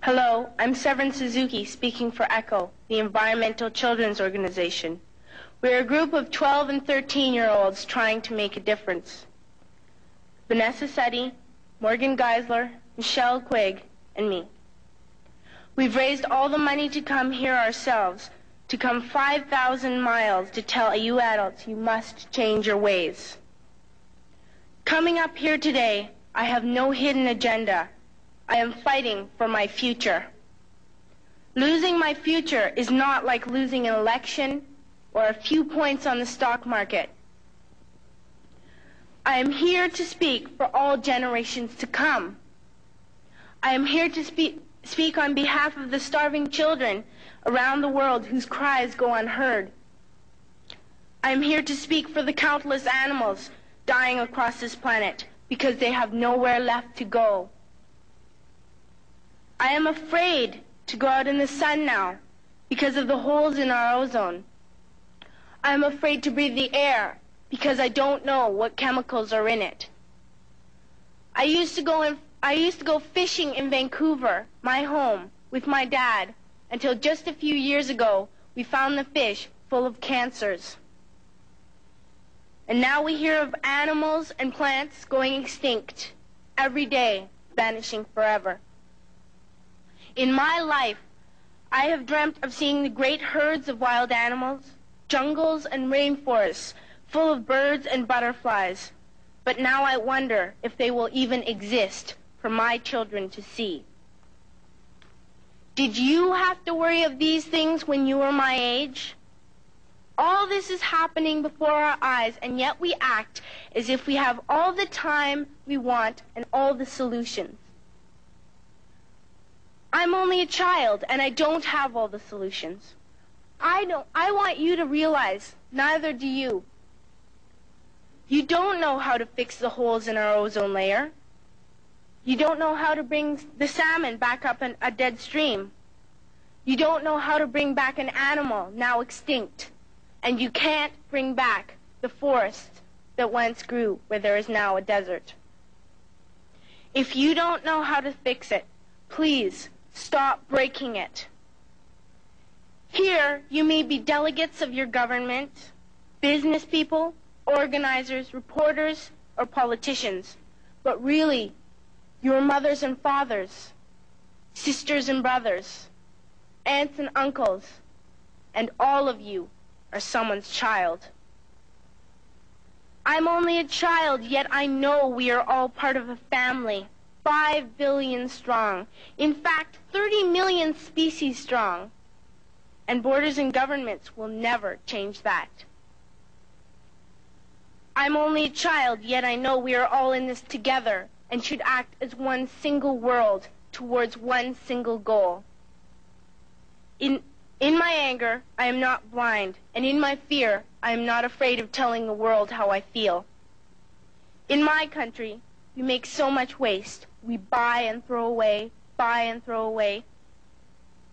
Hello, I'm Sברן Suzokī speaking for ECHO, the Environmental Children's Organization. We're a group of 12 and 13-year-olds trying to make a difference. Vanessa Setti, Morgan Geisler, Michelle Quigg, and me. We've raised all the money to come here ourselves, to come 5,000 miles to tell you adults you must change your ways. Coming up here today, I have no hidden agenda. I am fighting for my future. Losing my future is not like losing an election or a few points on the stock market. I am here to speak for all generations to come. I am here to speak on behalf of the starving children around the world whose cries go unheard. I am here to speak for the countless animals dying across this planet because they have nowhere left to go. I am afraid to go out in the sun now because of the holes in our ozone. I am afraid to breathe the air because I don't know what chemicals are in it. I used to go fishing in Vancouver, my home, with my dad, until just a few years ago we found the fish full of cancers. And now we hear of animals and plants going extinct every day, vanishing forever. In my life, I have dreamt of seeing the great herds of wild animals, jungles and rainforests full of birds and butterflies. But now I wonder if they will even exist for my children to see. Did you have to worry of these things when you were my age? All this is happening before our eyes, and yet we act as if we have all the time we want and all the solutions. I'm only a child, and I don't have all the solutions. I want you to realize, neither do you. You don't know how to fix the holes in our ozone layer. You don't know how to bring the salmon back up a dead stream. You don't know how to bring back an animal now extinct. And you can't bring back the forest that once grew where there is now a desert. If you don't know how to fix it, please stop breaking it. Here, you may be delegates of your government, business people, organizers, reporters, or politicians, but really, your mothers and fathers, sisters and brothers, aunts and uncles, and all of you are someone's child. I'm only a child, yet I know we are all part of a family, 5 billion strong. In fact, 30 million species strong. And borders and governments will never change that. I'm only a child, yet I know we are all in this together and should act as one single world towards one single goal. In my anger, I am not blind, and in my fear, I am not afraid of telling the world how I feel. In my country, we make so much waste. We buy and throw away, buy and throw away,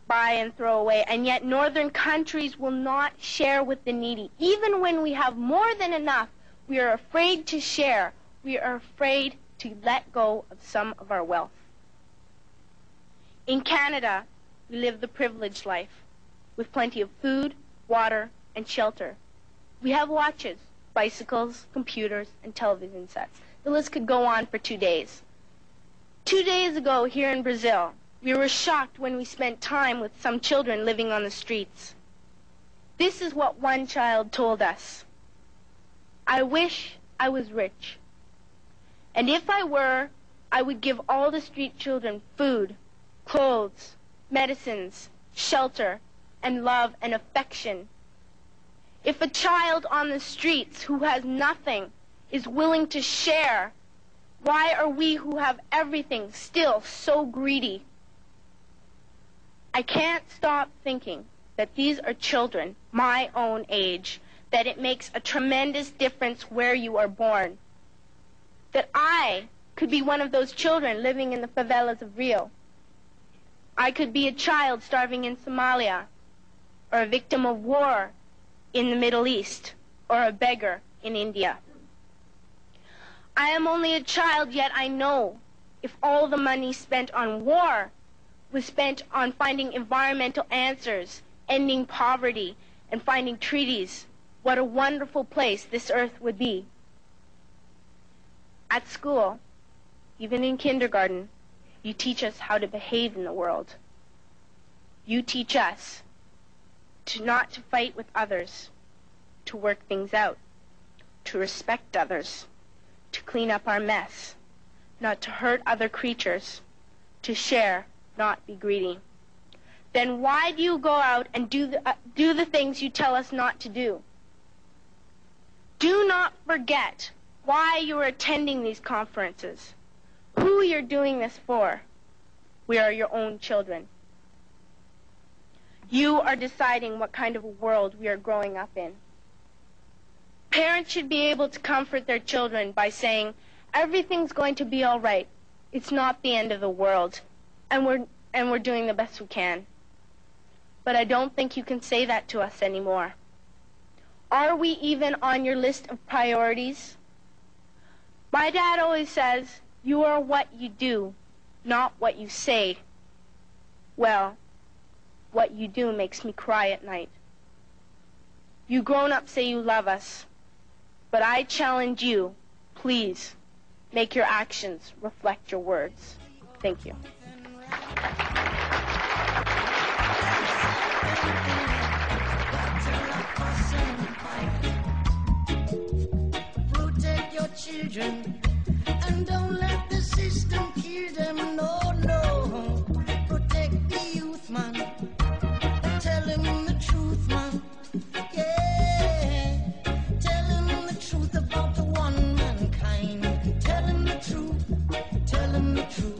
buy and throw away, and yet northern countries will not share with the needy. Even when we have more than enough, we are afraid to share. We are afraid to let go of some of our wealth. In Canada, we live the privileged life, with plenty of food, water, and shelter. We have watches, bicycles, computers, and television sets. The list could go on for 2 days. 2 days ago here in Brazil, we were shocked when we spent time with some children living on the streets. This is what one child told us. I wish I was rich. And if I were, I would give all the street children food, clothes, medicines, shelter, and love and affection. If a child on the streets who has nothing is willing to share, why are we who have everything still so greedy? I can't stop thinking that these are children my own age, that it makes a tremendous difference where you are born. That I could be one of those children living in the favelas of Rio. I could be a child starving in Somalia, or a victim of war in the Middle East, or a beggar in India. I am only a child, yet I know if all the money spent on war was spent on finding environmental answers, ending poverty, and finding treaties, what a wonderful place this earth would be. At school, even in kindergarten, you teach us how to behave in the world. You teach us not to fight with others, to work things out, to respect others, to clean up our mess, not to hurt other creatures, to share, not be greedy. Then why do you go out and do the things you tell us not to do? Do not forget why you are attending these conferences, who you're doing this for. We are your own children. You are deciding what kind of a world we are growing up in. Parents should be able to comfort their children by saying, everything's going to be all right. It's not the end of the world, and we're doing the best we can. But I don't think you can say that to us anymore. Are we even on your list of priorities? My dad always says, you are what you do, not what you say. Well, what you do makes me cry at night. You grown-ups say you love us, but I challenge you, please, make your actions reflect your words. Thank you. Protect your children and don't let the system kill them. No, no. Protect the youth, man. Tell him the truth, man. Yeah. Tell him the truth about the one mankind. Tell him the truth. Tell him the truth.